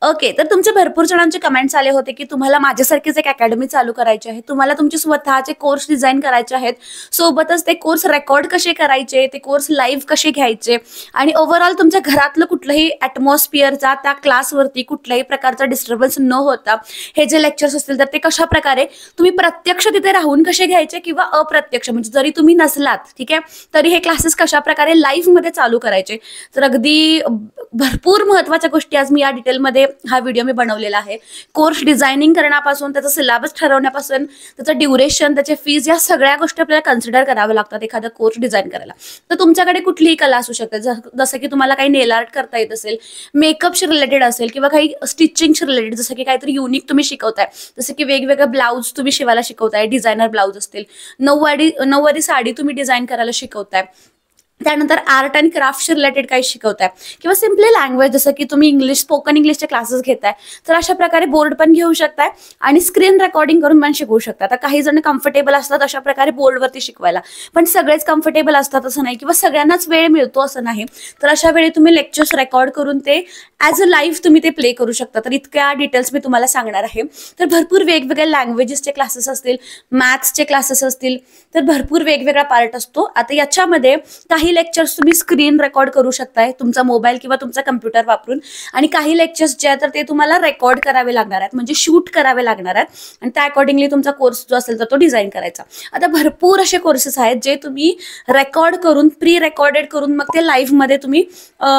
Okay, तर तुमचे भरपूर जणांचे कमेंट्स आले होते की तुम्हाला माझ्यासारखीच एक अकॅडमी चालू करायची आहे, तुम्हाला तुमचे स्वतःचे कोर्स डिझाईन करायचे आहेत, सोबतच ते कोर्स रेकॉर्ड कसे करायचे, ते कोर्स लाईव्ह कसे घ्यायचे आणि ओव्हरऑल तुमच्या घरातलं कुठलंही ॲटमॉस्फिअरचा त्या क्लासवरती कुठल्याही प्रकारचा डिस्टर्बन्स न होता हे जे लेक्चर्स असतील तर ते कशा प्रकारे तुम्ही प्रत्यक्ष तिथे राहून कसे घ्यायचे किंवा अप्रत्यक्ष म्हणजे जरी तुम्ही नसलात ठीक आहे तरी हे क्लासेस कशा प्रकारे लाईव्ह मध्ये चालू करायचे. तर अगदी भरपूर महत्त्वाच्या गोष्टी आज मी या डिटेलमध्ये हा व्हिडिओ मी बनवलेला आहे. कोर्स डिझायनिंग करण्यापासून त्याचा सिलेबस ठरवण्यापासून त्याचं ड्युरेशन त्याचे फीज या सगळ्या गोष्टी आपल्याला कन्सिडर कराव्या लागतात एखादा कोर्स डिझाईन करायला. तर तुमच्याकडे कुठलीही कला असू शकते, जसं की तुम्हाला काही नेल आर्ट करता येत असेल, मेकअपशी रिलेटेड असेल किंवा काही स्टिचिंगशी रिलेटेड, जसं की काहीतरी युनिक तुम्ही शिकवताय, जसं की वेगवेगळे ब्लाउज तुम्ही शिवायला शिकवताय, डिझायनर ब्लाउज असतील, नऊवारी साडी तुम्ही डिझाईन करायला शिकवताय, त्यानंतर आर्ट अँड क्राफ्टशी रिलेटेड काही शिकवताय किंवा सिम्पली लँग्वेज जसं की तुम्ही इंग्लिश स्पोकन इंग्लिशचे क्लासेस घेताय तर अशा प्रकारे बोर्ड पण घेऊ शकताय आणि स्क्रीन रेकॉर्डिंग करून पण शिकवू शकता. आता काही जण कम्फर्टेबल असतात अशा प्रकारे बोर्डवरती शिकवायला, पण सगळेच कम्फर्टेबल असतात असं नाही किंवा सगळ्यांनाच वेळ मिळतो असं नाही. तर अशा वेळी तुम्ही लेक्चर्स रेकॉर्ड करून ते ॲज अ लाईव्ह तुम्ही ते प्ले करू शकता. तर इतक्या डिटेल्स मी तुम्हाला सांगणार आहे. तर भरपूर वेगवेगळ्या लँग्वेजेसचे क्लासेस असतील, मॅथ्सचे क्लासेस असतील, तर भरपूर वेगवेगळा पार्ट असतो. आता याच्यामध्ये काही लेक्चर्स तुम्ही स्क्रीन रेकॉर्ड करू शकताय तुमचा मोबाईल किंवा तुमचा कम्प्युटर वापरून आणि काही लेक्चर्स जे आहेत तर ते तुम्हाला रेकॉर्ड करावे लागणार आहेत म्हणजे शूट करावे लागणार आहेत आणि त्या अकॉर्डिंगली तुमचा कोर्स जो असेल तर तो डिझाईन करायचा. आता भरपूर असे कोर्सेस आहेत जे तुम्ही रेकॉर्ड करून प्री रेकॉर्डेड करून मग ते लाईव्ह मध्ये तुम्ही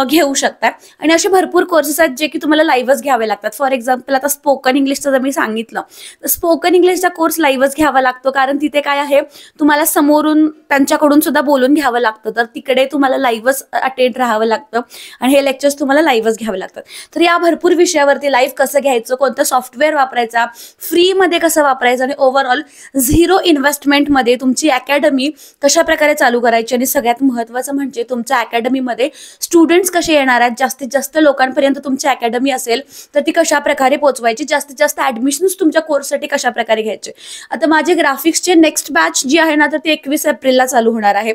घेऊ शकता आणि असे भरपूर कोर्सेस आहेत जे की तुम्हाला लाईव्हच घ्यावे लागतात. फॉर एक्झाम्पल आता स्पोकन इंग्लिशचं जर मी सांगितलं तर स्पोकन इंग्लिशचा कोर्स लाईव्हच घ्यावा लागतो कारण तिथे काय आहे तुम्हाला समोरून त्यांच्याकडून सुद्धा बोलून घ्यावं लागतं. तर तिकडे तुम्हाला लाईव्हच अटेंड राहावं लागतं आणि हे लेक्चर्स तुम्हाला लाईव्हच घ्यावे लागतात. तर या भरपूर विषयावरती लाईव्ह कसं घ्यायचं, कोणतं सॉफ्टवेअर वापरायचा, फ्रीमध्ये कसं वापरायचं आणि ओव्हरऑल झिरो इन्व्हेस्टमेंटमध्ये तुमची अकॅडमी कशा प्रकारे चालू करायची आणि सगळ्यात महत्त्वाचं म्हणजे तुमच्या अकॅडमीमध्ये स्टुडंट्स कसे येणार आहेत, जास्तीत जास्त लोकांपर्यंत तुमची अकॅडमी असेल तर ती कशा प्रकारे पोहोचवायची, जास्तीत जास्त ॲडमिशन्स तुमच्या कोर्ससाठी कशा प्रकारे घ्यायचे. आता माझे ग्राफिक्सचे नेक्स्ट बॅच जी आहे ना तर ती 21 एप्रिलला चालू होणार आहे,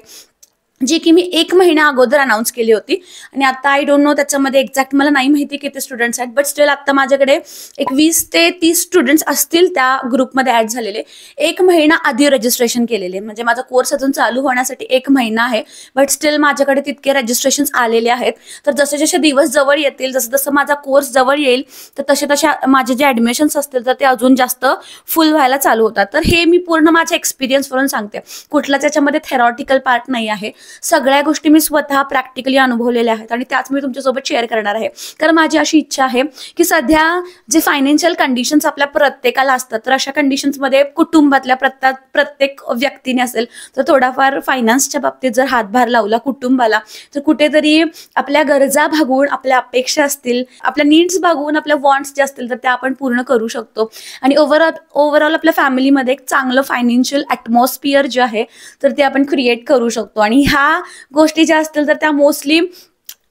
जी की मी 1 महिना अगोदर अनाऊन्स केली होती आणि आता आय डोंट नो त्याच्यामध्ये एक्झॅक्ट मला नाही माहिती किती स्टुडंट्स आहेत, बट स्टील आता माझ्याकडे एक 20 ते 30 स्टुडंट्स असतील त्या ग्रुपमध्ये ॲड झालेले. 1 महिना आधी रजिस्ट्रेशन केलेले म्हणजे माझा कोर्स अजून चालू होण्यासाठी 1 महिना आहे, बट स्टील माझ्याकडे तितके रजिस्ट्रेशन्स आलेले आहेत. तर जसे जसे दिवस जवळ येतील, जसं जसं माझा कोर्स जवळ येईल तर तसे तसे माझे जे ॲडमिशन्स असतील तर ते अजून जास्त फुल व्हायला चालू होतात. तर हे मी पूर्ण माझ्या एक्सपिरियन्सवरून सांगते, कुठलाच याच्यामध्ये थेरॉटिकल पार्ट नाही आहे. सगळ्या गोष्टी मी स्वतः प्रॅक्टिकली अनुभवलेल्या आहेत आणि त्याच मी तुमच्यासोबत शेअर करणार आहे. कारण माझी अशी इच्छा आहे की सध्या जे फायनान्शियल कंडिशन्स आपल्या प्रत्येकाला असतात तर अशा कंडिशन्समध्ये कुटुंबातल्या प्रत्येक व्यक्तीने असेल तर थोडाफार फायनान्सच्या बाबतीत जर हातभार लावला कुटुंबाला तर कुठेतरी आपल्या गरजा भागवून, आपल्या अपेक्षा असतील, आपल्या नीड्स भागवून, आपल्या वॉन्ट्स जे असतील तर त्या आपण पूर्ण करू शकतो आणि ओव्हरऑल आपल्या फॅमिलीमध्ये एक चांगलं फायनान्शियल ॲटमॉस्फिअर जे आहे तर ते आपण क्रिएट करू शकतो. आणि ह्या गोष्टी ज्या असतील तर त्या मोस्टली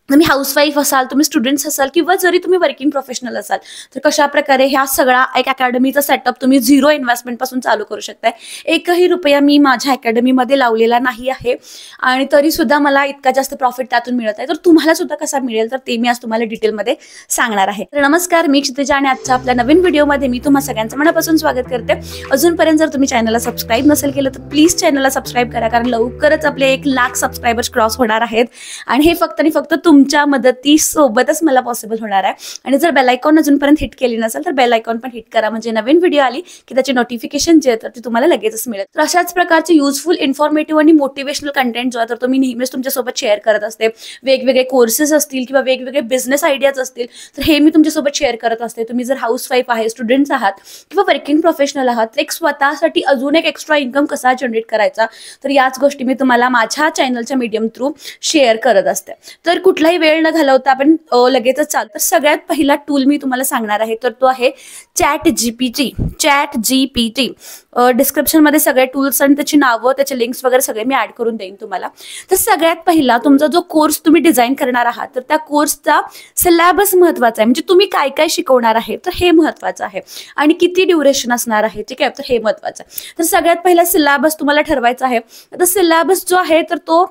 तुम्ही हाऊसवाईफ असाल, तुम्ही स्टुडंट्स असाल किंवा जरी तुम्ही वर्किंग प्रोफेशनल असाल तर कशा प्रकारे ह्या सगळा एक अकॅडमीचा सेटअप तुम्ही झिरो इन्व्हेस्टमेंटपासून चालू करू शकताय. 1ही रुपया मी माझ्या अकॅडमीमध्ये लावलेला नाही आहे आणि तरीसुद्धा मला इतका जास्त प्रॉफिट त्यातून मिळत आहे. तर तुम्हाला सुद्धा कसा मिळेल तर ते मी आज तुम्हाला डिटेलमध्ये सांगणार आहे. तर नमस्कार, मी क्षितिजा आणि आजच्या आपल्या नवीन व्हिडिओमध्ये मी तुम्हा सगळ्यांचं मनापासून स्वागत करते. अजूनपर्यंत जर तुम्ही चॅनलला सबस्क्राईब नसेल केलं तर प्लीज चॅनलला सबस्क्राईब करा कारण लवकरच आपले 1 लाख सबस्क्रायबर्स क्रॉस होणार आहेत आणि हे फक्त आणि फक्त तुमच्या मदतीसोबतच मला पॉसिबल होणार आहे. आणि जर बेल आयकॉन अजूनपर्यंत हिट केली नसेल तर बेल आयकॉन पण हिट करा म्हणजे नवीन व्हिडिओ आली की त्याची नोटिफिकेशन जे तर ती तुम्हाला लगेचच मिळेल. तर अशाच प्रकारचे युजफुल, इन्फॉर्मेटिव्ह आणि मोटिवेशनल कंटेंट जो आहे तर तो मी नेहमीच तुमच्यासोबत शेअर करत असते. वेगवेगळे कोर्सेस असतील किंवा वेगवेगळे बिझनेस आयडियाज असतील तर हे मी तुमच्यासोबत शेअर करत असते. तुम्ही जर हाऊसवाईफ आहे, स्टुडंट्स आहात किंवा वर्किंग प्रोफेशनल आहात तर एक स्वतःसाठी अजून एक एक्स्ट्रा इन्कम कसा जनरेट करायचा तर याच गोष्टी मी तुम्हाला माझ्या चॅनलच्या मीडियम थ्रू शेअर करत असते. तर कुठलाही वेळ न घालवता आपण लगेचच चालतो. तर सगळ्यात पहिला टूल मी तुम्हाला सांगणार आहे तर तो आहे चॅट जीपीटी. डिस्क्रिप्शनमध्ये सगळे टूल्स आणि त्याची नावं, त्याचे लिंक्स वगैरे सगळे मी ऍड करून देईन तुम्हाला. तर सगळ्यात पहिला तुमचा जो कोर्स तुम्ही डिझाईन करणार आहात तर त्या कोर्सचा सिलेबस महत्वाचा आहे म्हणजे तुम्ही काय काय शिकवणार आहे तर हे महत्वाचं आहे आणि किती ड्युरेशन असणार आहे ठीक आहे तर हे महत्वाचं आहे. तर सगळ्यात पहिला सिलेबस तुम्हाला ठरवायचा आहे. आता सिलेबस जो आहे तर तो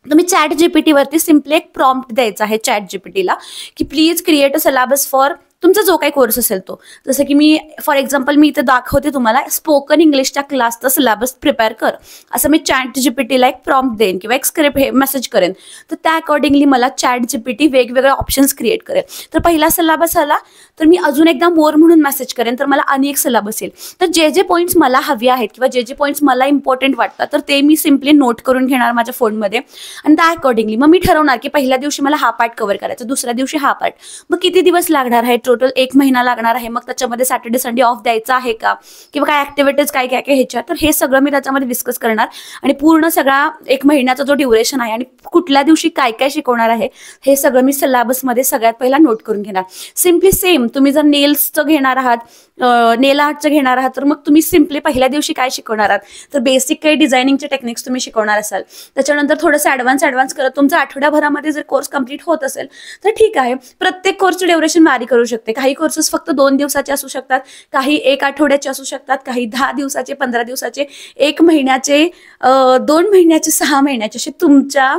तुम्ही चॅट जीपीटी वरती सिम्पली एक प्रॉम्प्ट द्यायचा आहे चॅट जीपीटीला की please create a syllabus for तुमचा जो काही कोर्स असेल तो. जसं की मी फॉर एक्झाम्पल मी इथे दाखवते तुम्हाला, स्पोकन इंग्लिशच्या क्लासचा सिलेबस प्रिपेअर कर, असं मी चॅट जीपीटीला एक प्रॉम्प्ट देईन किंवा एक स्क्रिप्ट हे मेसेज करेन, तर त्या अकॉर्डिंगली मला चॅट जीपीटी वेगवेगळे ऑप्शन्स क्रिएट करेल. तर पहिला सिलेबस आला तर मी अजून एकदा मोर म्हणून मेसेज करेन, तर मला अनेक सिलेबस येईल. तर जे जे पॉईंट्स मला हवे आहेत किंवा जे जे पॉईंट्स मला इम्पॉर्टंट वाटतात तर ते मी सिम्पली नोट करून घेणार माझ्या फोनमध्ये, आणि त्या अकॉर्डिंगली मग मी ठरवणार की पहिल्या दिवशी मला हा पार्ट कव्हर करायचा, दुसऱ्या दिवशी हा पार्ट. मग किती दिवस लागणार आहे, टोटल 1 महिना लागणार आहे. मग त्याच्यामध्ये सॅटर्डे संडे ऑफ द्यायचा आहे का, किंवा काय ऍक्टिव्हिटीज काय काय काय ह्याच्या, तर हे सगळं मी त्याच्यामध्ये डिस्कस करणार. आणि पूर्ण सगळा 1 महिन्याचा जो ड्युरेशन आहे आणि कुठल्या दिवशी काय काय शिकवणार आहे हे सगळं मी सिलेबसमध्ये सगळ्यात पहिला नोट करून घेणार. सिम्पली सेम तुम्ही जर नेल्सचं घेणार आहात, नेल आर्टचं घेणार आहात, तर मग तुम्ही सिम्पली पहिल्या दिवशी काय शिकवणार आहात, तर बेसिक काही डिझायनिंगचे टेक्निक्स तुम्ही शिकवणार असाल. त्याच्यानंतर थोडंसं ॲडव्हान्स करत तुमचा आठवड्याभरामध्ये जर कोर्स कंप्लीट होत असेल तर ठीक आहे. प्रत्येक कोर्सचं ड्युरेशन व्हॅरी करू शकते. काही कोर्सेस फक्त 2 दिवसाचे असू शकतात, काही 1 आठवड्याचे असू शकतात, काही 10 दिवसाचे, 15 दिवसाचे, 1 महिन्याचे, 2 महिन्याचे, 6 महिन्याचे, असे तुमच्या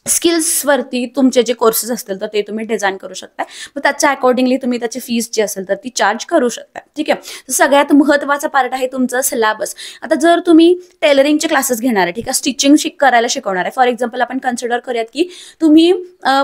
स्किल्सवरती तुमचे जे कोर्सेस असतील तर ते तुम्ही डिझाईन करू शकता. मग त्याच्या अकॉर्डिंगली तुम्ही त्याची फीस जी असेल तर ती चार्ज करू शकता. ठीक आहे. सगळ्यात महत्त्वाचा पार्ट आहे तुमचा सिलेबस. आता जर तुम्ही टेलरिंगचे क्लासेस घेणार आहे, ठीक आहे, स्टिचिंग करायला शिकवणार आहे, फॉर एक्झाम्पल आपण कन्सिडर करूयात की तुम्ही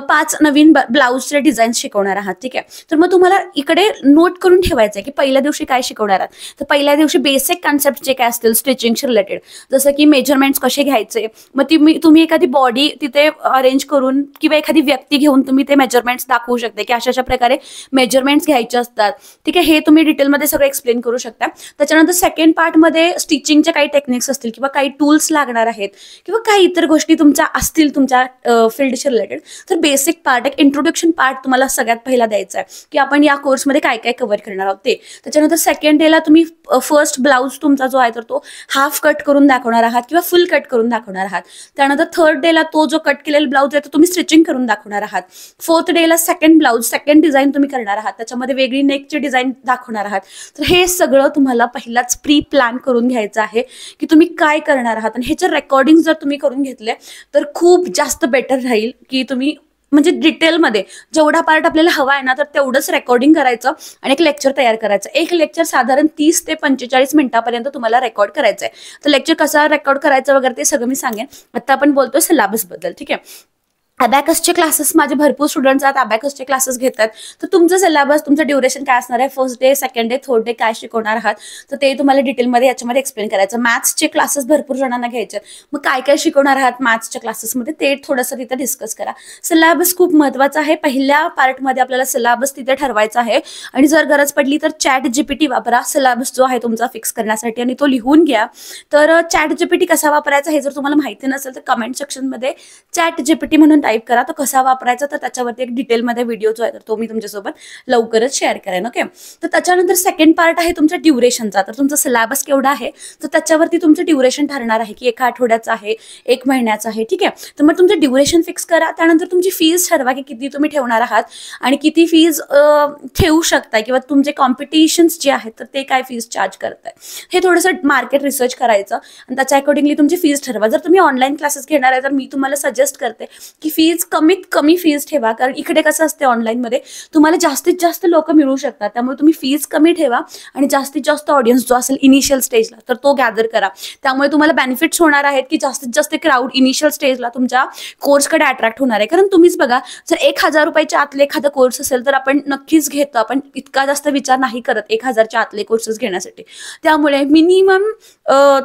5 नवीन ब्लाऊजचे डिझाईन शिकवणार आहात. ठीक आहे. तर मग तुम्हाला इकडे नोट करून ठेवायचं आहे की पहिल्या दिवशी काय शिकवणार आहात. तर पहिल्या दिवशी बेसिक कॉन्सेप्ट जे काय असतील स्टिचिंगशी रिलेटेड, जसं की मेजरमेंट्स कसे घ्यायचे, मग तुम्ही एखादी बॉडी तिथे अरेंज करून किंवा एखादी व्यक्ती घेऊन तुम्ही ते मेजरमेंट्स दाखवू शकता की अशा प्रकारे मेजरमेंट्स घ्यायचे असतात. ठीक आहे. हे तुम्ही डिटेलमध्ये सगळं एक्सप्लेन करू शकता. त्याच्यानंतर सेकंड पार्टमध्ये स्टिचिंगचे काही टेक्निक्स असतील किंवा काही टूल्स लागणार आहेत किंवा काही इतर गोष्टी तुमच्या असतील तुमच्या फील्डशी रिलेटेड, तर बेसिक पार्ट, एक इंट्रोडक्शन पार्ट तुम्हाला सगळ्यात पहिला द्यायचा आहे की आपण या कोर्समध्ये काय काय कव्हर करणार आहोत ते. त्याच्यानंतर सेकंड डेला तुम्ही फर्स्ट ब्लाऊज तुमचा जो आहे तर तो हाफ कट करून दाखवणार आहात किंवा फुल कट करून दाखवणार आहात. त्यानंतर थर्ड डेला तो जो कट केलेला ब्लाऊज आहे तो तुम्ही स्टिचिंग करून दाखवणार आहात. फोर्थ डेला सेकंड ब्लाऊज, सेकंड डिझाईन तुम्ही करणार आहात, त्याच्यामध्ये वेगळी नेकची डिझाईन दाखवणार आहात. तर हे सगळं तुम्हाला पहिलाच प्री प्लॅन करून घ्यायचं आहे की तुम्ही काय करणार आहात. आणि ह्याचे रेकॉर्डिंग जर तुम्ही करून घेतले तर खूप जास्त बेटर राहील की तुम्ही म्हणजे डिटेलमध्ये जेवढा पार्ट आपल्याला हवा आहे ना तर तेवढंच रेकॉर्डिंग करायचं आणि एक लेक्चर तयार करायचं. एक लेक्चर साधारण 30 ते 45 मिनिटापर्यंत तुम्हाला रेकॉर्ड करायचं आहे. तर लेक्चर कसा रेकॉर्ड करायचं वगैरे ते सगळं मी सांगेन. आता आपण बोलतोय सिलेबसबद्दल. ठीक आहे. अबॅकसचे क्लासेस माझे भरपूर स्टुडंट्स आहेत, अबॅकसचे क्लासेस घेतात. तर तुमचं सिलेबस, तुमचं ड्युरेशन काय असणार आहे, first day, second day, third day काय शिकवणार आहात, तर ते तुम्हाला डिटेलमध्ये याच्यामध्ये एक्सप्लेन करायचं. मॅथ्सचे क्लासेस भरपूर जणांना घ्यायचे, मग काय काय शिकवणार आहात मॅथ्सच्या क्लासेसमध्ये ते थोडंसं तिथे डिस्कस करा. सिलेबस खूप महत्त्वाचा आहे. पहिल्या पार्टमध्ये आपल्याला सिलेबस तिथे ठरवायचा आहे आणि जर गरज पडली तर चॅट जीपीटी वापरा सिलेबस जो आहे तुमचा फिक्स करण्यासाठी आणि तो लिहून घ्या. तर चॅट जीपीटी कसा वापरायचा हे जर तुम्हाला माहिती नसेल तर कमेंट सेक्शनमध्ये चॅट जीपीटी म्हणून टाईप करा. तो कसा वापरायचा तर त्याच्यावरती एक डिटेलमध्ये व्हिडिओ जो आहे तर तो मी तुमच्यासोबत लवकरच शेअर करेन. ओके. तर त्याच्यानंतर सेकंड पार्ट आहे तुमच्या ड्युरेशनचा. तर तुमचा सिलेबस केवढा आहे तर त्याच्यावरती तुमचं ड्युरेशन ठरणार आहे की 1 आठवड्याचं आहे, 1 महिन्याचं आहे. ठीक आहे. तर मग तुमचं ड्युरेशन फिक्स करा. त्यानंतर तुमची फीज ठरवा की किती तुम्ही ठेवणार आहात आणि किती फीज ठेवू शकताय किंवा तुमचे कॉम्पिटिशन्स जे आहेत तर ते काय फीज चार्ज करताय हे थोडंसं मार्केट रिसर्च करायचं आणि त्याच्या अकॉर्डिंगली तुमची फीज ठरवा. जर तुम्ही ऑनलाईन क्लासेस घेणार आहे तर मी तुम्हाला सजेस्ट करते की फीज कमीत कमी फीज ठेवा, कारण इकडे कसं असते ऑनलाईनमध्ये तुम्हाला जास्तीत जास्त लोक मिळू शकतात. त्यामुळे तुम्ही फीज कमी ठेवा आणि जास्तीत जास्त ऑडियन्स जो असेल इनिशियल स्टेजला तर तो गॅदर करा. त्यामुळे तुम्हाला बेनिफिट्स होणार आहेत की जास्तीत जास्त क्राऊड इनिशियल स्टेजला तुमच्या कोर्सकडे अट्रॅक्ट होणार आहे. कारण तुम्हीच बघा, जर 1000 रुपयाच्या आतले एखादा कोर्स असेल तर आपण नक्कीच घेतो, आपण इतका जास्त विचार नाही करत 1000च्या आतले कोर्सेस घेण्यासाठी. त्यामुळे मिनिमम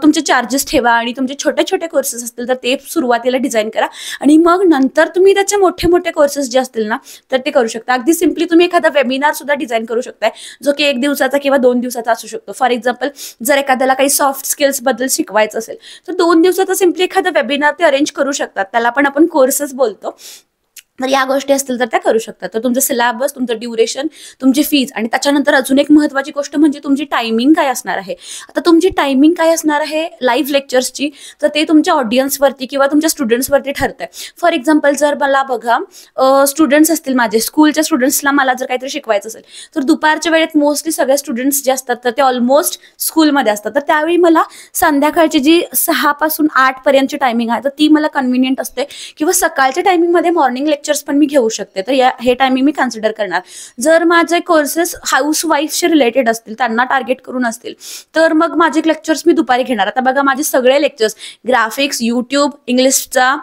तुमचे चार्जेस ठेवा आणि तुमचे छोटे छोटे कोर्सेस असतील तर ते सुरुवातीला डिझाईन करा आणि मग नंतर तुम्ही त्याचे मोठे मोठे कोर्सेस जे असतील ना तर ते करू शकता. अगदी सिम्पली तुम्ही एखादा वेबिनार सुद्धा डिझाईन करू शकताय जो की 1 दिवसाचा किंवा 2 दिवसाचा असू शकतो. फॉर एक्झाम्पल जर एखाद्याला काही सॉफ्ट स्किल्स बद्दल शिकवायचं असेल तर 2 दिवसाचा सिम्पली एखादा वेबिनार ते अरेंज करू शकतात. त्याला पण आपण कोर्सेस बोलतो. तर या गोष्टी असतील तर त्या करू शकतात. तर तुमचं सिलेबस, तुमचं ड्युरेशन, तुमची फीज आणि त्याच्यानंतर अजून एक महत्त्वाची गोष्ट म्हणजे तुमची टायमिंग काय असणार आहे. आता तुमची टायमिंग काय असणार आहे लाईव्ह लेक्चर्सची तर ते तुमच्या ऑडियन्सवरती किंवा तुमच्या स्टुडंट्सवरती ठरतंय. फॉर एक्झाम्पल जर मला बघा स्टुडंट्स असतील माझे, स्कूलच्या स्टुडंट्सला मला जर काहीतरी शिकवायचं असेल तर दुपारच्या वेळेत मोस्टली सगळे स्टुडंट्स जे असतात तर ते ऑलमोस्ट स्कूलमध्ये असतात. तर त्यावेळी मला संध्याकाळची जी 6 पासून 8 पर्यंतची टायमिंग आहे तर ती मला कन्व्हिनियंट असते किंवा सकाळच्या टायमिंगमध्ये मॉर्निंग लेक्चर लेक्चर्स पण मी घेऊ शकते. तर हे टायमिंग मी कन्सिडर करणार. जर माझे कोर्सेस हाऊसवाईफशी रिलेटेड असतील, त्यांना टार्गेट करून असतील, तर मग माझे लेक्चर्स मी दुपारी घेणार. आता बघा माझे सगळे लेक्चर्स, ग्राफिक्स, यूट्यूब, इंग्लिशचा,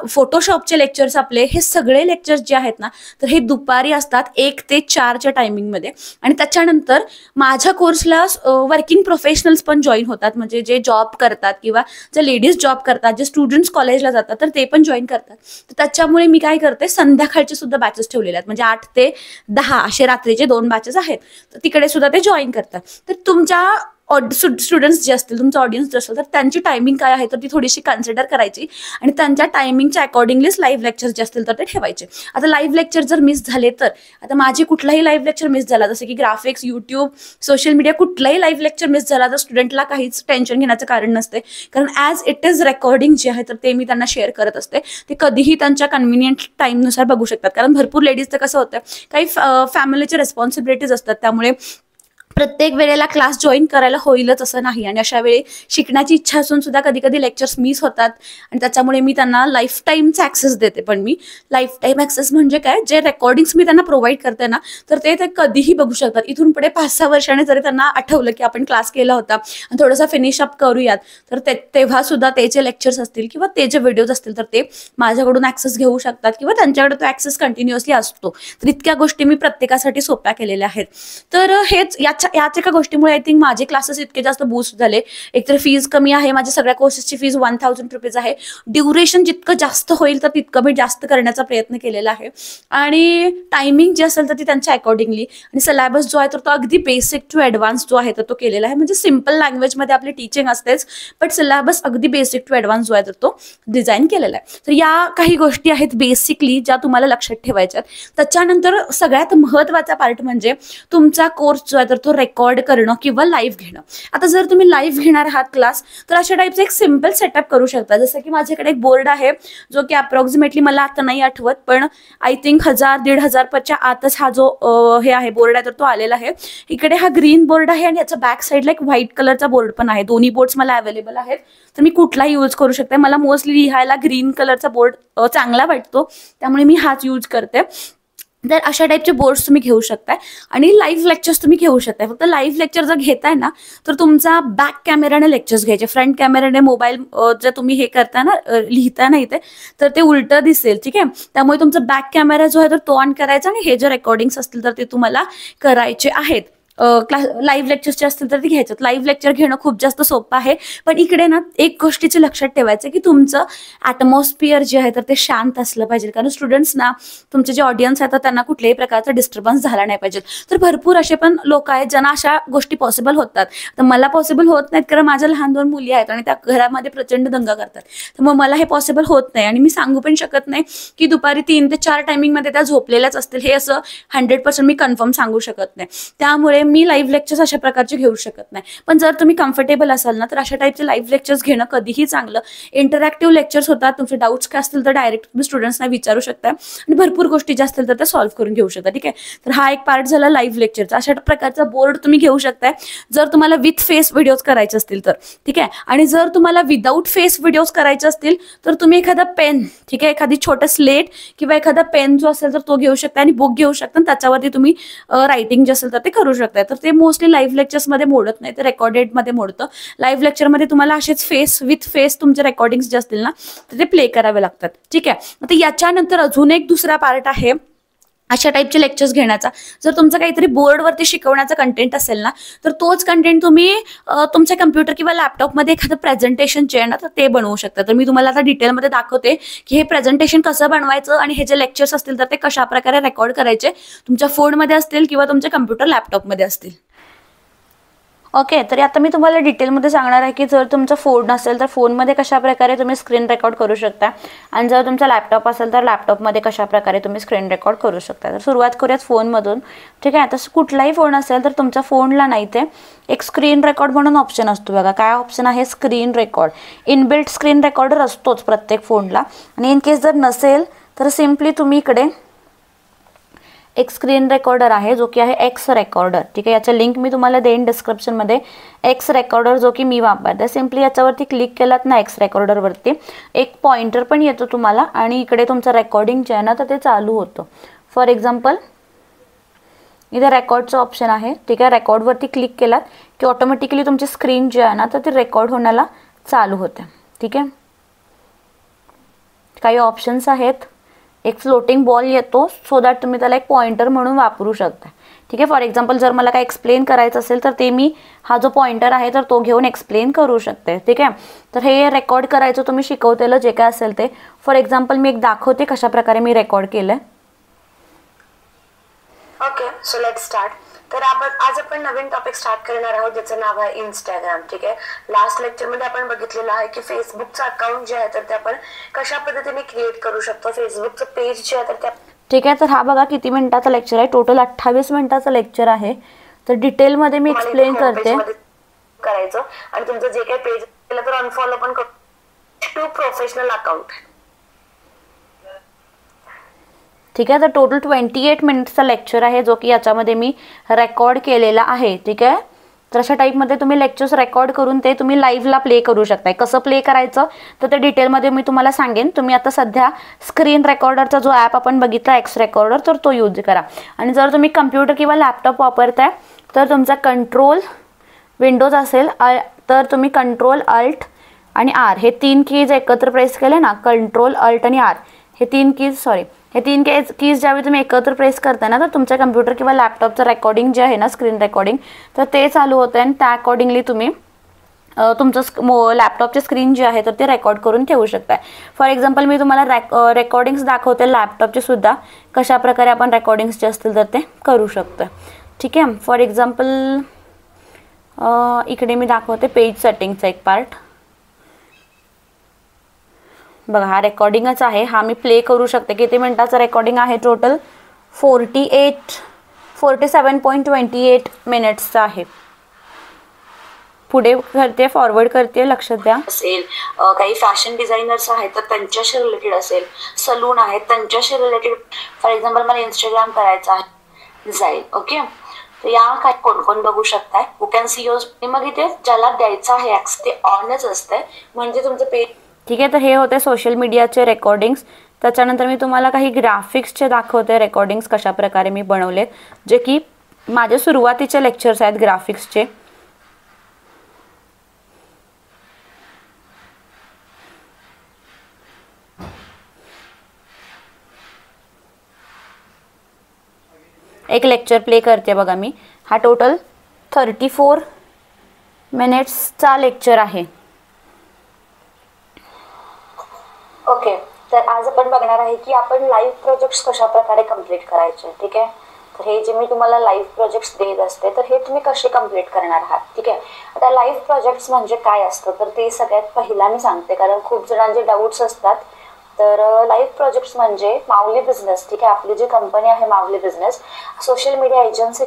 फोटोशॉपचे लेक्चर्स, आपले हे सगळे लेक्चर्स जे आहेत ना, तर हे दुपारी असतात 1 ते 4च्या टायमिंगमध्ये. आणि त्याच्यानंतर माझ्या कोर्सला वर्किंग प्रोफेशनल्स पण जॉईन होतात, म्हणजे जे जॉब करतात किंवा जे लेडीज जॉब करतात, जे स्टुडंट्स कॉलेजला जातात, तर ते पण जॉईन करतात. तर त्याच्यामुळे मी काय करते, संध्याकाळचे सुद्धा बॅचेस ठेवलेले आहेत, म्हणजे 8 ते 10 असे रात्रीचे 2 बॅचेस आहेत. तर तिकडे सुद्धा ते जॉईन करतात. तर तुमच्या स्टुडंट्स जे असतील, तुमचा ऑडियन्स जे असेल, तर त्यांची टायमिंग काय आहे तर ती थोडीशी कन्सिडर करायची आणि त्यांच्या टायमिंगच्या अकॉर्डिंगलीच लाईव्ह लेक्चर्स जे असतील तर ते ठेवायचे. आता लाईव्ह लेक्चर जर मिस झाले तर, आता माझे कुठलाही लाईव्ह लेक्चर मिस झाला, जसं की ग्राफिक्स, यूट्यूब, सोशल मीडिया, कुठलाही लाईव्ह लेक्चर मिस झाला तर स्टुडंटला काहीच टेन्शन घेण्याचं कारण नसते, कारण ॲज इट इज रेकॉर्डिंग जे आहे तर ते मी त्यांना शेअर करत असते. ते कधीही त्यांच्या कन्व्हिनियंट टाईमनुसार बघू शकतात, कारण भरपूर लेडीजचं कसं होतं, काही फॅमिलीच्या रेस्पॉन्सिबिलिटीज असतात, त्यामुळे प्रत्येक वेळेला क्लास जॉईन करायला होईलच असं नाही. आणि अशा वेळी शिकण्याची इच्छा असून सुद्धा कधी कधी लेक्चर्स मिस होतात आणि त्याच्यामुळे मी त्यांना लाईफ टाईमचा ॲक्सेस देते. पण मी लाईफ टाईम ॲक्सेस म्हणजे काय, जे रेकॉर्डिंग्स मी त्यांना प्रोव्हाइड करते ना, तर ते कधीही बघू शकतात. इथून पुढे 5-6 वर्षाने जरी त्यांना आठवलं की आपण क्लास केला होता आणि थोडासा फिनिश अप करूयात, तर तेव्हा सुद्धा ते जे लेक्चर्स असतील किंवा ते जे व्हिडिओज असतील तर ते माझ्याकडून ॲक्सेस घेऊ शकतात किंवा त्यांच्याकडे तो ॲक्सेस कंटिन्युअसली असतो. तर इतक्या गोष्टी मी प्रत्येकासाठी सोप्या केलेल्या आहेत. तर हेच याच एका गोष्टीमुळे आय थिंक माझे क्लासेस इतके जास्त बूस्ट झाले. एकतर फीज कमी आहे, माझ्या सगळ्या कोर्सेसची फीज 1000 रुपीज आहे. ड्युरेशन जितकं जास्त होईल तर तितकं मी जास्त करण्याचा प्रयत्न केलेला आहे. आणि टायमिंग जे असेल तर ती त्यांच्या अकॉर्डिंगली, आणि सिलेबस जो आहे तर तो अगदी बेसिक टू ॲडव्हान्स जो आहे तर तो केलेला आहे. म्हणजे सिम्पल लँग्वेजमध्ये आपली टीचिंग असतेच, बट सिलेबस अगदी बेसिक टू ॲडव्हान्स जो आहे तर तो डिझाईन केलेला आहे. तर या काही गोष्टी आहेत बेसिकली ज्या तुम्हाला लक्षात ठेवायच्या आहेत. त्याच्यानंतर सगळ्यात महत्त्वाचा पार्ट म्हणजे तुमचा कोर्स जो आहे तर तो रेकॉर्ड करणं किंवा लाईव्ह घेणं. आता जर तुम्ही लाईव्ह घेणार आहात क्लास, तर अशा टाईपचं एक सिम्पल सेटअप करू शकता. जसं की माझ्याकडे एक बोर्ड आहे जो की अप्रॉक्सिमेटली मला आता नाही आठवत, पण आय थिंक 1000-1500 आतच हा जो हे आहे बोर्ड आहे तर तो आलेला आहे. इकडे हा ग्रीन बोर्ड आहे आणि याचा बॅक साईडला एक व्हाईट कलरचा बोर्ड पण आहे. दोन्ही बोर्ड्स मला अवेलेबल आहेत, तर मी कुठलाही यूज करू शकते. मला मोस्टली लिहायला ग्रीन कलरचा बोर्ड चांगला वाटतो, त्यामुळे मी हाच यूज करते. तर अशा टाईपचे बोर्ड्स तुम्ही घेऊ शकताय आणि लाईव्ह लेक्चर्स तुम्ही घेऊ शकताय. फक्त लाईव्ह लेक्चर जर घेताय ना, तर तुमचा बॅक कॅमेराने लेक्चर्स घ्यायचे. फ्रंट कॅमेराने मोबाईल जर तुम्ही हे करता ना, लिहिता ना इथे, तर ते उलटं दिसेल. ठीक आहे, त्यामुळे तुमचा बॅक कॅमेरा जो आहे तर तो ऑन करायचा आणि हे जे रेकॉर्डिंग्स असतील तर ते तुम्हाला करायचे आहेत. लाईव्ह लेक्चर्सचे असतील तर ते घ्यायचं. लाईव्ह लेक्चर घेणं खूप जास्त सोपं आहे, पण इकडे ना एक गोष्टीचे लक्षात ठेवायचं की तुमचं ॲटमॉस्फिअर जे आहे तर ते शांत असलं पाहिजे, कारण स्टुडंट्स ना, तुमचे जे ऑडियन्स आहेत तर त्यांना कुठल्याही प्रकारचा डिस्टर्बन्स झाला नाही पाहिजे. तर भरपूर असे पण लोक आहेत ज्यांना अशा गोष्टी पॉसिबल होतात. तर मला पॉसिबल होत नाहीत, कारण माझ्या लहान 2 मुली आहेत आणि त्या घरामध्ये प्रचंड दंगा करतात. तर मग मला हे पॉसिबल होत नाही आणि मी सांगू पण शकत नाही की दुपारी 3 ते 4 टायमिंगमध्ये त्या झोपलेल्याच असतील, हे असं 100% मी कन्फर्म सांगू शकत नाही. त्यामुळे मी लाईव्ह लेक्चर्स अशा प्रकारचे घेऊ शकत नाही. पण जर तुम्ही कम्फर्टेबल असाल ना, तर अशा टाईपचे लाईव्ह लेक्चर्स घेणं कधीही चांगलं. इंटरॅक्टिव्ह लेक्चर्स होतात, तुमचे डाऊट्स काय असतील तर डायरेक्ट तुम्ही स्टुडंट्सना विचारू शकता आणि भरपूर गोष्टी ज्या असतील तर त्या सॉल्व्ह करून घेऊ शकता. ठीक आहे, तर हा एक पार्ट झाला लाईव्ह लेक्चरचा. अशा प्रकारचा बोर्ड तुम्ही घेऊ शकताय जर तुम्हाला विथ फेस व्हिडिओज करायचे असतील तर. ठीक आहे, आणि जर तुम्हाला विदाऊट फेस व्हिडिओज करायचे असतील तर तुम्ही एखादा पेन, ठीक आहे, एखादी छोटं स्लेट किंवा एखादा पेन जो असेल तर तो घेऊ शकता आणि बुक घेऊ शकता आणि त्याच्यावरती तुम्ही रायटिंग जे असेल तर ते करू शकता. तर ते मोस्टली लाईव्ह लेक्चर्समध्ये मोडत नाही, ते रेकॉर्डेडमध्ये मोडतं. लाईव्ह लेक्चरमध्ये तुम्हाला असेच फेस विथ फेस तुमचे रेकॉर्डिंग्स जे असतील ना तर ते प्ले करावे लागतात. ठीक आहे, आता याच्यानंतर अजून एक दुसरा पार्ट आहे अशा टाईपचे लेक्चर्स घेण्याचा. जर तुमचं काहीतरी बोर्डवरती शिकवण्याचा कंटेंट असेल ना, तर तोच कंटेंट तुम्ही तुमच्या कम्प्युटर किंवा लॅपटॉपमध्ये एखादं प्रेझेंटेशन जे आहे ना तर ते बनवू शकता. तर मी तुम्हाला आता डिटेलमध्ये दाखवते की हे प्रेझेंटेशन कसं बनवायचं आणि हे जे लेक्चर्स असतील तर ते कशा प्रकारे रेकॉर्ड करायचे, तुमच्या फोनमध्ये असतील किंवा तुमच्या कम्प्युटर लॅपटॉपमध्ये असतील. ओके, तर आता मी तुम्हाला डिटेलमध्ये सांगणार आहे की जर तुमचा फोन असेल तर फोनमध्ये कशा प्रकारे तुम्ही स्क्रीन रेकॉर्ड करू शकता आणि जर तुमचा लॅपटॉप असेल तर लॅपटॉपमध्ये कशा प्रकारे तुम्ही स्क्रीन रेकॉर्ड करू शकता. तर सुरुवात करूयात फोनमधून. ठीक आहे, तसं कुठलाही फोन असेल तर तुमच्या फोनला नाही ते एक स्क्रीन रेकॉर्ड म्हणून ऑप्शन असतो बघा. काय ऑप्शन आहे? Screen record. Inbuilt screen recorder असतोच प्रत्येक फोनला, आणि इन केस जर नसेल तर सिम्पली तुम्ही इकडे एक स्क्रीन रेकॉर्डर आहे जो की आहे एक्स रेकॉर्डर. ठीक आहे, याचा लिंक मी तुम्हाला देईन डिस्क्रिप्शनमध्ये. एक्स रेकॉर्डर जो की मी वापरते. सिम्पली याच्यावरती क्लिक केलात ना एक्स रेकॉर्डरवरती, एक पॉइंटर पण येतो तुम्हाला आणि इकडे तुमचं रेकॉर्डिंग जे आहे ना तर ते चालू होतं. फॉर एक्झाम्पल इथे रेकॉर्डचं ऑप्शन आहे. ठीक आहे, रेकॉर्डवरती क्लिक केलात की ऑटोमॅटिकली तुमची स्क्रीन जी आहे ना तर ती रेकॉर्ड होण्याला चालू होते. ठीक आहे, काही ऑप्शन्स आहेत. एक फ्लोटिंग बॉल येतो सो दॅट तुम्ही त्याला एक पॉइंटर म्हणून वापरू शकता. ठीक आहे, फॉर एक्झाम्पल जर मला काय एक्सप्लेन करायचं असेल तर ते मी हा जो पॉइंटर आहे तर तो घेऊन एक्सप्लेन करू शकते. ठीक आहे, तर हे रेकॉर्ड करायचं तुम्ही शिकवतेलं जे काय असेल ते. फॉर एक्झाम्पल मी एक दाखवते कशा प्रकारे मी रेकॉर्ड केलं. Okay, so let's start. तर आज आपण नवीन टॉपिक स्टार्ट करणार आहोत ज्याचं नाव आहे इंस्टाग्राम. ठीक आहे, लास्ट लेक्चरमध्ये आपण बघितलेलं आहे की फेसबुकचं अकाउंट जे आहे तर ते आपण कशा पद्धतीने क्रिएट करू शकतो, फेसबुकचं पेज जे आहे तर ते. ठीक आहे, तर हा बघा किती मिनिटाचा लेक्चर आहे. टोटल 28 मिनिटाचं लेक्चर आहे. तर डिटेलमध्ये मी एक्सप्लेन करते. करायचं आणि तुमचं जे काही पेज केलं तर अनफॉलो पण करू. To professional account. ठीक आहे, तर टोटल 28 मिनिट्सचा लेक्चर आहे जो की याच्यामध्ये मी रेकॉर्ड केलेला आहे. ठीक आहे, तर अशा टाईपमध्ये तुम्ही लेक्चर्स रेकॉर्ड करून ते तुम्ही लाईव्हला प्ले करू शकताय. कसं प्ले करायचं तर ते डिटेलमध्ये मी तुम्हाला सांगेन. तुम्ही आता सध्या स्क्रीन रेकॉर्डरचा जो ॲप आपण बघितला एक्स रेकॉर्डर तर तो यूज करा. आणि जर तुम्ही कम्प्युटर किंवा लॅपटॉप वापरताय तर तुमचा कंट्रोल विंडोज असेल तर तुम्ही कंट्रोल अल्ट आणि आर हे 3 कीज एकत्र प्रेस केले ना, कंट्रोल अल्ट आणि आर हे 3 कीज ज्यावेळी तुम्ही एकत्र प्रेस करताय ना तर तुमच्या कम्प्युटर किंवा लॅपटॉपचं रेकॉर्डिंग जे आहे ना स्क्रीन रेकॉर्डिंग तर ते चालू होतं आणि त्या अकॉर्डिंगली तुम्ही तुमचं लॅपटॉपची स्क्रीन जी आहे तर ते रेकॉर्ड करून ठेवू शकताय. फॉर एक्झाम्पल मी तुम्हाला रेकॉर्डिंग्स दाखवते लॅपटॉपची सुद्धा कशा प्रकारे आपण रेकॉर्डिंग्स जे असतील तर ते करू शकतो. ठीक आहे, फॉर एक्झाम्पल इकडे मी दाखवते पेज सेटिंगचा एक पार्ट. बघा हा रेकॉर्डिंगच आहे. हा मी प्ले करू शकते. किती मिनिटाचं रेकॉर्डिंग आहे टोटल 47.28 मिनिट्सचं आहे. पुढे करते, फॉरवर्ड करते, लक्षात द्या. असेल काही फॅशन डिझायनर्स आहेत तर त्यांच्याशी रिलेटेड असेल, सलून आहेत त्यांच्याशी रिलेटेड. फॉर एक्झाम्पल मला इंस्टाग्राम करायचं आहे जाईल. ओके, तर या काय कोण कोण बघू शकताय. You can see your. मग इथे ज्याला द्यायचं आहे ॲक्स ते ऑनच असतंय म्हणजे तुमचं पेज. ठीक आहे, तर हे होते सोशल मीडियाचे रेकॉर्डिंग्स. त्याच्यानंतर मी तुम्हाला काही ग्राफिक्सचे दाखवते रेकॉर्डिंग्स कशा प्रकारे मी बनवलेत जे की माझे सुरुवातीचे लेक्चर्स आहेत ग्राफिक्सचे. एक लेक्चर प्ले करते बघा मी. हा टोटल 34 मिनिट्सचा लेक्चर आहे. ओके, तर आज आपण बघणार आहे की आपण लाईव्ह प्रोजेक्ट्स कशा प्रकारे कम्प्लीट करायचे. ठीक आहे, तर हे जे मी तुम्हाला लाईव्ह प्रोजेक्ट्स देत असते तर हे तुम्ही कसे कम्प्लीट करणार आहात. ठीक आहे, आता लाईव्ह प्रोजेक्ट्स म्हणजे काय असतं तर ते सगळ्यात पहिला मी सांगते कारण खूप जणांचे डाऊट्स असतात. तर लाईव्ह प्रोजेक्ट्स म्हणजे माऊली बिझनेस. ठीक आहे, आपली जी कंपनी आहे माऊली बिझनेस सोशल मीडिया एजन्सी.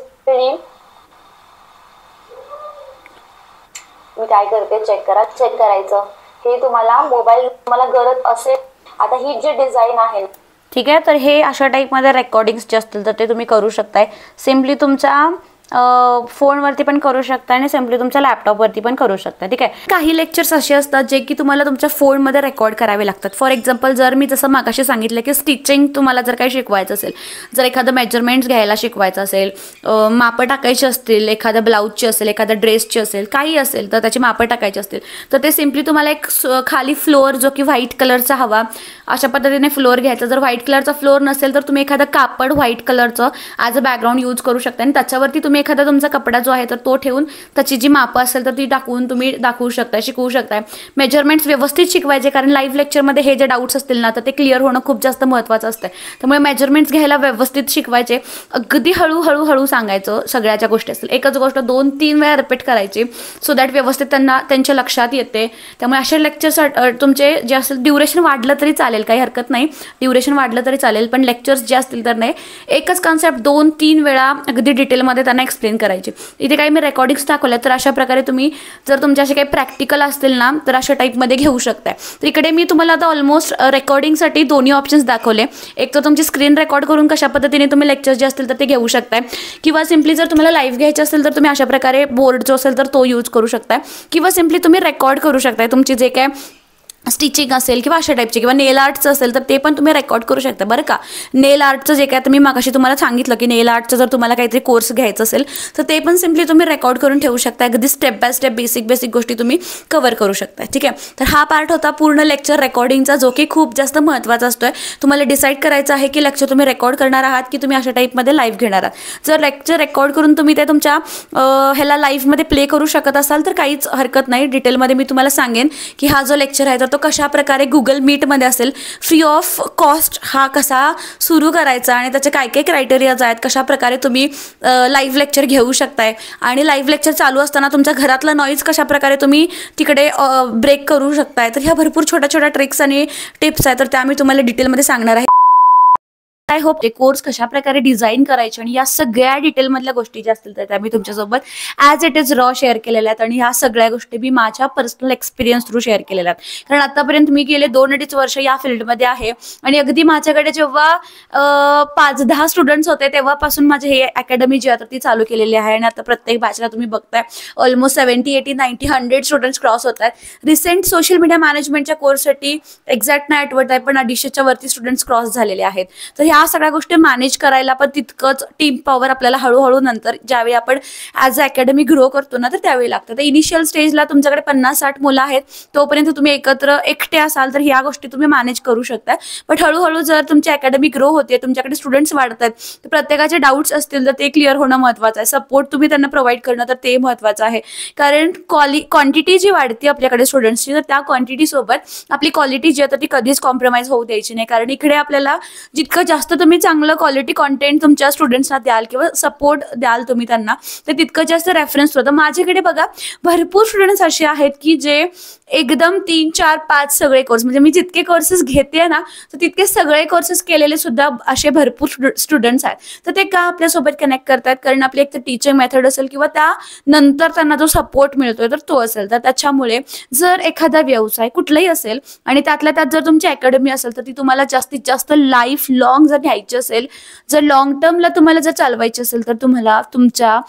मी काय करते चेक करायचं. हे तुम्हाला मोबाईल तुम्हाला गरज असेल. आता ही जी डिझाईन आहे. ठीक आहे, तर हे अशा टाईपमध्ये रेकॉर्डिंग्स जे असतील तर ते तुम्ही करू शकताय. सिम्पली तुमच्या फोनवरती पण करू शकता आणि सिम्पली तुमच्या लॅपटॉपवरती पण करू शकता. ठीक आहे, काही लेक्चर्स असे असतात जे की तुम्हाला तुमच्या फोनमध्ये रेकॉर्ड करावे लागतात. फॉर एक्झाम्पल जर मी जसं मागाशी सांगितलं की स्टिचिंग तुम्हाला जर काही शिकवायचं असेल, जर एखादं मेजरमेंट्स घ्यायला शिकवायचं असेल, मापं टाकायची असतील, एखाद्या ब्लाऊजची असेल, एखाद्या ड्रेसची असेल, काही असेल तर त्याची मापं टाकायची असतील तर ते सिम्पली तुम्हाला एक खाली फ्लोअर जो की व्हाईट कलरचा हवा अशा पद्धतीने फ्लोअर घ्यायचा. जर व्हाईट कलरचा फ्लोअर नसेल तर तुम्ही एखादं कापड व्हाईट कलरचं ॲज अ बॅकग्राऊंड यूज करू शकता आणि त्याच्यावरती तुम्ही एखादा तुमचा कपडा जो आहे तर तो ठेवून त्याची जी मापं असेल तर ती टाकून तुम्ही दाखवू शकताय, शिकवू शकताय. मेजरमेंट्स व्यवस्थित शिकवायचे कारण लाईव्ह लेक्चरमध्ये हे जे डाऊट्स असतील ना तर ते क्लिअर होणं खूप जास्त महत्त्वाचं असतं. त्यामुळे मेजरमेंट्स घ्यायला व्यवस्थित शिकवायचे. अगदी हळूहळू सांगायचं. सगळ्या ज्या गोष्टी असतील एकच गोष्ट 2-3 वेळा रिपीट करायची सो दॅट व्यवस्थित त्यांना त्यांच्या लक्षात येते. त्यामुळे असे लेक्चर्स तुमचे जे असेल ड्युरेशन वाढलं तरी चालेल, काही हरकत नाही. ड्युरेशन वाढलं तरी चालेल पण लेक्चर्स जे असतील तर नाही एकच कॉन्सेप्ट 2-3 वेळा अगदी डिटेलमध्ये त्यांना एक्सप्लेन करायची. इथे काही मी रेकॉर्डिंग्स दाखवल्या, तर अशा प्रकारे तुम्ही जर तुमचे असे काही प्रॅक्टिकल असतील ना तर अशा टाईपमध्ये घेऊ शकताय. तर इकडे मी तुम्हाला आता ऑलमोस्ट रेकॉर्डिंगसाठी दोन्ही ऑप्शन्स दाखवले. एक तर तुमची स्क्रीन रेकॉर्ड करून कशा पद्धतीने तुम्ही लेक्चर्स जे असतील तर ते घेऊ शकताय, किंवा सिम्पली जर तुम्हाला लाईव्ह घ्यायचे असेल तर तुम्ही अशा प्रकारे बोर्ड जो असेल तर तो यूज करू शकताय, किंवा सिम्पली तुम्ही रेकॉर्ड करू शकताय तुमची जे काय स्टिचिंग असेल किंवा अशा टाईपचे, किंवा नेल आर्टचं असेल तर ते पण तुम्ही रेकॉर्ड करू शकता बरं का. नेल आर्टचं जे काय तर मी मागाशी तुम्हाला सांगितलं की नेल आर्टचं जर तुम्हाला काहीतरी कोर्स घ्यायचं असेल तर ते पण सिम्पली तुम्ही रेकॉर्ड करून ठेवू शकता. अगदी स्टेप बाय स्टेप बेसिक गोष्टी तुम्ही कव्हर करू शकता. ठीक आहे, तर हा पार्ट होता पूर्ण लेक्चर रेकॉर्डिंगचा, जो की खूप जास्त महत्त्वाचा असतोय. तुम्हाला डिसाईड करायचं आहे की लेक्चर तुम्ही रेकॉर्ड करणार आहात की तुम्ही अशा टाईपमध्ये लाईव्ह घेणार आहात. जर लेक्चर रेकॉर्ड करून तुम्ही ते तुमच्या ह्याला लाईव्हमध्ये प्ले करू शकत असाल तर काहीच हरकत नाही. डिटेलमध्ये मी तुम्हाला सांगेन की हा जो लेक्चर आहे तर तो कशा प्रकारे गुगल मीटमध्ये असेल फ्री ऑफ कॉस्ट हा कसा सुरू करायचा आणि त्याचे काय काय क्रायटेरियाज आहेत, कशा प्रकारे तुम्ही लाईव्ह लेक्चर घेऊ शकताय, आणि लाईव्ह लेक्चर चालू असताना तुमच्या घरातला नॉईज कशा प्रकारे तुम्ही तिकडे ब्रेक करू शकताय. तर ह्या भरपूर छोट्या छोट्या ट्रिक्स आणि टिप्स आहेत, तर त्या मी तुम्हाला डिटेलमध्ये सांगणार आहे. आय होप ते कोर्स कशा प्रकारे डिझाईन करायचे आणि या सगळ्या डिटेलमधल्या गोष्टी ज्या असतील तर त्या मी तुमच्यासोबत as it is raw share केलेल्या आहेत, आणि ह्या सगळ्या गोष्टी मी माझ्या पर्सनल एक्सपिरियन्स थ्रू शेअर केलेल्या आहेत. कारण आतापर्यंत मी गेले 2-2.5 वर्ष या फील्डमध्ये आहे, आणि अगदी माझ्याकडे जेव्हा 5-10 स्टुडंट्स होते तेव्हापासून माझे हे अकॅडमी जी आहे ती चालू केलेली आहे, आणि आता प्रत्येक बॅचला तुम्ही बघताय ऑलमोस्ट 70, 80, 90, 100 स्टुडंट्स क्रॉस होत आहेत. रिसेंट सोशल मीडिया मॅनेजमेंटच्या कोर्ससाठी एक्झॅक्ट नाही आठवत आहे पण 250च्या वरती स्टुडंट्स क्रॉस झालेले आहेत. तर ह्या सगळ्या गोष्टी मॅनेज करायला पण तितकंच टीम पॉवर आपल्याला हळूहळू नंतर ज्यावेळी आपण ॲज अ अकॅडमी ग्रो करतो ना तर त्यावेळी लागतं. तर इनिशियल स्टेजला तुमच्याकडे 50-60 मुलं आहेत, तोपर्यंत तुम्ही एकटे असाल तर ह्या गोष्टी तुम्ही मॅनेज करू शकता. बट हळूहळू जर तुमची अकॅडमी ग्रो होते, तुमच्याकडे स्टुडंट्स वाढत आहेत, तर प्रत्येकाचे डाऊट्स असतील तर ते क्लिअर होणं महत्त्वाचं आहे. सपोर्ट तुम्ही त्यांना प्रोव्हाइड करणं तर ते महत्त्वाचं आहे. कारण क्वांटिटी जी वाढते आपल्याकडे स्टुडंट्सची, तर त्या क्वांटिटीसोबत आपली क्वालिटी जी आहे तर ती कधीच कॉम्प्रोमाइज होऊ द्यायची नाही. कारण इकडे आपल्याला जितकं जास्त तुम्ही चांगलं क्वालिटी कॉन्टेंट तुमच्या स्टुडंट्सना द्याल किंवा सपोर्ट द्याल तुम्ही त्यांना, तर तितकं जास्त रेफरन्स होतं. माझ्याकडे बघा भरपूर स्टुडंट्स असे आहेत की जे एकदम 3, 4, 5 सगळे कोर्स, म्हणजे मी जितके कोर्सेस घेते ना तर तितके सगळे कोर्सेस केलेले सुद्धा असे भरपूर स्टुडंट्स आहेत. तर ते का आपल्यासोबत कनेक्ट करतात? कारण आपली एक तर टीचिंग मेथड असेल किंवा त्यानंतर त्यांना जो सपोर्ट मिळतोय तर तो असेल. तर त्याच्यामुळे जर एखादा व्यवसाय कुठलाही असेल आणि त्यातल्या त्यात जर तुमची अकॅडमी असेल तर ती तुम्हाला जास्तीत जास्त लाईफ लॉंग जर घ्यायची असेल, जर लॉंग टर्मला तुम्हाला जर चालवायची असेल तर तुम्हाला तुमच्या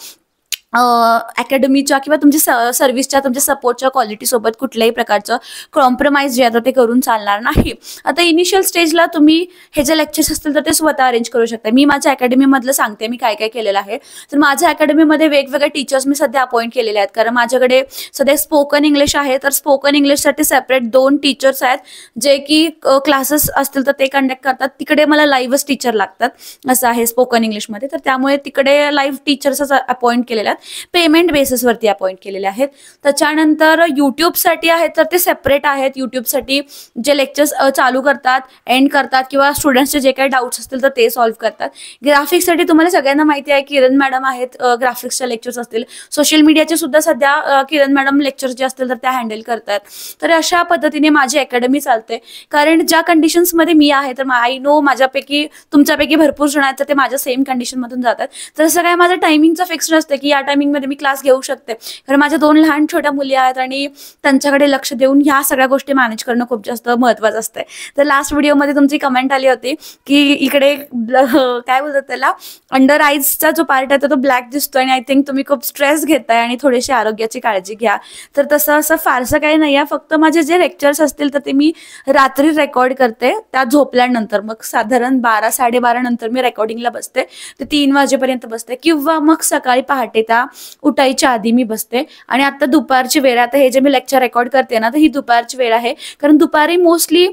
अकॅडमीच्या किंवा तुमच्या सर्व्हिसच्या तुमच्या सपोर्टच्या क्वालिटीसोबत कुठल्याही प्रकारचं कॉम्प्रोमाइज जे आहे ते करून चालणार नाही. आता इनिशियल स्टेजला तुम्ही हे जे लेक्चर्स असतील तर ते स्वतः अरेंज करू शकता. मी माझ्या अकॅडमीमधलं सांगते मी काय काय केलेलं आहे. तर माझ्या अकॅडमीमध्ये वेगवेगळे टीचर्स मी सध्या अपॉइंट केलेले आहेत, कारण माझ्याकडे सध्या स्पोकन इंग्लिश आहे. तर स्पोकन इंग्लिशसाठी सेपरेट 2 टीचर्स आहेत जे की क्लासेस असतील तर ते कंडक्ट करतात. तिकडे मला लाईव्हच टीचर लागतात असं आहे स्पोकन इंग्लिशमध्ये. तर त्यामुळे तिकडे लाईव्ह टीचर्सच अपॉइंट केलेले आहेत, पेमेंट बेसिसवरती अपॉइंट केलेले आहेत. त्याच्यानंतर यूट्यूबसाठी आहेत तर ते सेपरेट आहेत. यूट्यूबसाठी जे लेक्चर्स चालू करतात, एंड करतात किंवा स्टुडंट्सचे जे काही डाऊट्स असतील तर ते सॉल्व्ह करतात. ग्राफिक्ससाठी तुम्हाला सगळ्यांना माहिती आहे किरण मॅडम आहेत, ग्राफिक्सच्या लेक्चर्स असतील. सोशल मीडियाचे सुद्धा सध्या किरण मॅडम लेक्चर्स जे असतील तर त्या हँडल करतात. तर अशा पद्धतीने माझी अकॅडमी चालते. कारण ज्या कंडिशन्समध्ये मी आहे तर आय नो माझ्यापैकी तुमच्यापैकी भरपूर जण आहेत तर ते माझ्या सेम कंडिशनमधून जातात. तर असं काय माझं टायमिंगचं फिक्स नसतं की या टायमिंगमध्ये मी क्लास घेऊ शकते, कारण माझ्या 2 लहान छोट्या मुली आहेत आणि त्यांच्याकडे लक्ष देऊन ह्या सगळ्या गोष्टी मॅनेज करणं खूप जास्त महत्त्वाचं असते. तर लास्ट व्हिडिओमध्ये तुमची कमेंट आली होती की इकडे काय बोलतात त्याला, अंडर आईजचा जो पार्ट आहे तो ब्लॅक दिसतोय आणि आय थिंक तुम्ही खूप स्ट्रेस घेताय आणि थोडीशी आरोग्याची काळजी घ्या. तर तसं असं फारसं काही नाही आहे. फक्त माझे जे लेक्चर्स असतील तर ते मी रात्री रेकॉर्ड करते, त्या झोपल्यानंतर. मग साधारण 12-12:30 नंतर मी रेकॉर्डिंगला बसते, ते 3 वाजेपर्यंत बसते, किंवा मग सकाळी पहाटे त्या उठायच्या आधी मी बसते. आणि आता दुपारची वेळ, आता हे जे मी लेक्चर रेकॉर्ड करते ना तर ही दुपारची वेळ आहे, कारण दुपारी मोस्टली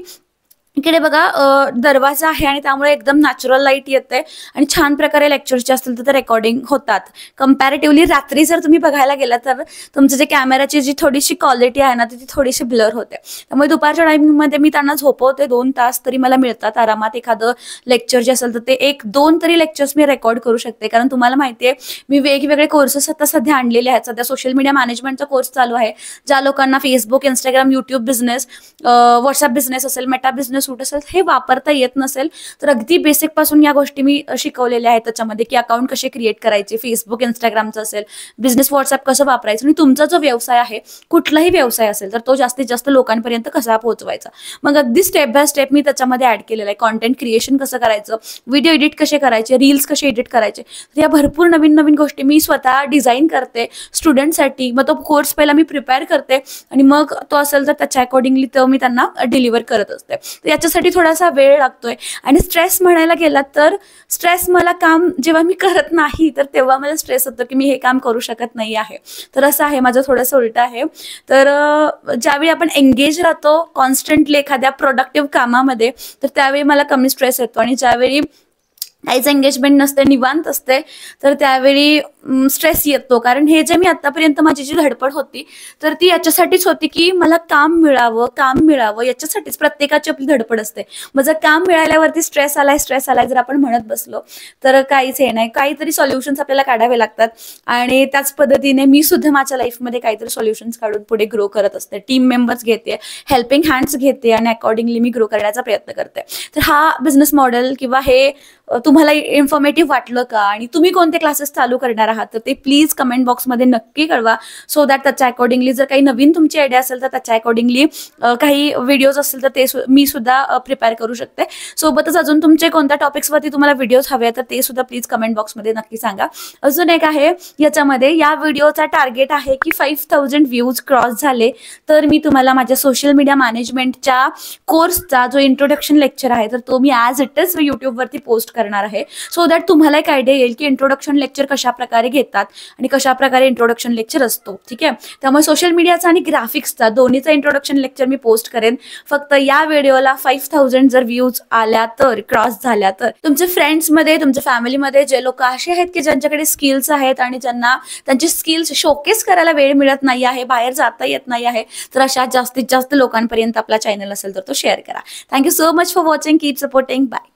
इकडे बघा दरवाजा आहे आणि त्यामुळे एकदम नॅचरल लाईट येते आणि छान प्रकारे लेक्चर्स जे असतील तर ते रेकॉर्डिंग होतात. कम्पॅरेटिव्हली रात्री जर तुम्ही बघायला गेला तर तुमचं जे कॅमेराची जी थोडीशी क्वालिटी आहे ना ती थोडीशी ब्लर होते. त्यामुळे दुपारच्या टायमिंगमध्ये मी त्यांना झोपवते. 2 तास तरी मला मिळतात आरामात. एखादं लेक्चर जे असेल तर ते 1-2 तरी लेक्चर्स मी रेकॉर्ड करू शकते, कारण तुम्हाला माहिती आहे मी वेगवेगळे कोर्सेस आता सध्या आणलेले आहेत. सध्या सोशल मीडिया मॅनेजमेंटचा कोर्स चालू आहे, ज्या लोकांना Facebook, Instagram, YouTube business, WhatsApp business असेल, मेटा बिझनेस सूट असेल, हे वापरता येत नसेल तर अगदी बेसिक पासून या गोष्टी मी शिकवलेल्या आहेत त्याच्यामध्ये, की अकाउंट कसे क्रिएट करायचे, फेसबुक इंस्टाग्रामचं असेल, बिझनेस व्हॉट्सअप कसं वापरायचं, आणि तुमचा जो व्यवसाय आहे कुठलाही व्यवसाय असेल तर तो जास्तीत जास्त लोकांपर्यंत कसा पोहोचवायचा, मग अगदी स्टेप बाय स्टेप मी त्याच्यामध्ये ऍड केलेलं आहे. कॉन्टेंट क्रिएशन कसं करायचं, व्हिडिओ एडिट कसे करायचे, रील्स कसे एडिट करायचे, तर या भरपूर नवीन नवीन गोष्टी मी स्वतः डिझाईन करते स्टुडंटसाठी. मग तो कोर्स पहिला मी प्रिपेअर करते आणि मग तो असेल तर त्याच्या अकॉर्डिंगली तो मी त्यांना डिलिव्हर करत असते. तर याच्यासाठी थोडासा वेळ लागतोय. आणि स्ट्रेस म्हणायला गेला तर स्ट्रेस मला काम जेव्हा मी करत नाही तर तेव्हा मला स्ट्रेस होतो की मी हे काम करू शकत नाही आहे. तर असं आहे, माझं थोडंसं उलट आहे. तर ज्यावेळी आपण एंगेज राहतो कॉन्स्टंटली एखाद्या प्रोडक्टिव्ह कामामध्ये तर त्यावेळी मला कमी स्ट्रेस येतो, आणि ज्यावेळी काहीच एंगेजमेंट नसते, निवांत असते, तर त्यावेळी स्ट्रेस येतो. कारण हे जे मी आतापर्यंत माझी जी धडपड होती तर ती याच्यासाठीच होती की मला काम मिळावं याच्यासाठीच प्रत्येकाची आपली धडपड असते. मग जर काम मिळाल्यावरती स्ट्रेस आलाय जर आपण म्हणत बसलो तर काहीच हे नाही. काहीतरी सॉल्युशन्स आपल्याला काढावे लागतात, आणि त्याच पद्धतीने मी सुद्धा माझ्या लाईफमध्ये काहीतरी सॉल्युशन्स काढून पुढे ग्रो करत असते. टीम मेंबर्स घेते, हेल्पिंग हँड्स घेते, आणि अकॉर्डिंगली मी ग्रो करण्याचा प्रयत्न करते. तर हा बिझनेस मॉडेल किंवा हे तुम्हाला इन्फॉर्मेटिव्ह वाटलं का, आणि तुम्ही कोणते क्लासेस चालू करणार आहात तर ते प्लीज कमेंट बॉक्समध्ये नक्की कळवा, सो दॅट त्याच्या अकॉर्डिंगली जर काही नवीन तुमची आयडिया असेल तर त्याच्या अकॉर्डिंगली काही व्हिडिओज असतील तर ते मी सुद्धा प्रिपेअर करू शकते. सोबतच अजून तुमचे कोणत्या टॉपिक्सवरती तुम्हाला व्हिडिओज हवे तर ते सुद्धा प्लीज कमेंट बॉक्समध्ये नक्की सांगा. अजून एक आहे याच्यामध्ये, या व्हिडिओचा टार्गेट आहे की 5000 व्ह्यूज क्रॉस झाले तर मी तुम्हाला माझ्या सोशल मीडिया मॅनेजमेंटच्या कोर्सचा जो इंट्रोडक्शन लेक्चर आहे तर तो मी ॲज इट इज युट्यूबवरती पोस्ट करणार आहे, सो दॅट तुम्हाला एक आयडिया येईल की इंट्रोडक्शन लेक्चर कशा प्रकारे घेतात आणि कशा प्रकारे इंट्रोडक्शन लेक्चर असतो. ठीक आहे, त्यामुळे सोशल मीडियाचा आणि ग्राफिक्सचा दोन्हीचा इंट्रोडक्शन लेक्चर मी पोस्ट करेन. फक्त या व्हिडिओला 5000 जर व्ह्यूज आल्या तर, क्रॉस झाल्या तर, तुमच्या फ्रेंड्समध्ये, तुमच्या फॅमिलीमध्ये जे लोक असे आहेत की ज्यांच्याकडे स्किल्स आहेत आणि ज्यांना त्यांचे स्किल्स शोकेस करायला वेळ मिळत नाही आहे, बाहेर जाता येत नाही आहे, तर अशा जास्तीत जास्त लोकांपर्यंत आपला चॅनल असेल तर तो शेअर करा. Thank you so much for watching. Keep supporting. Bye.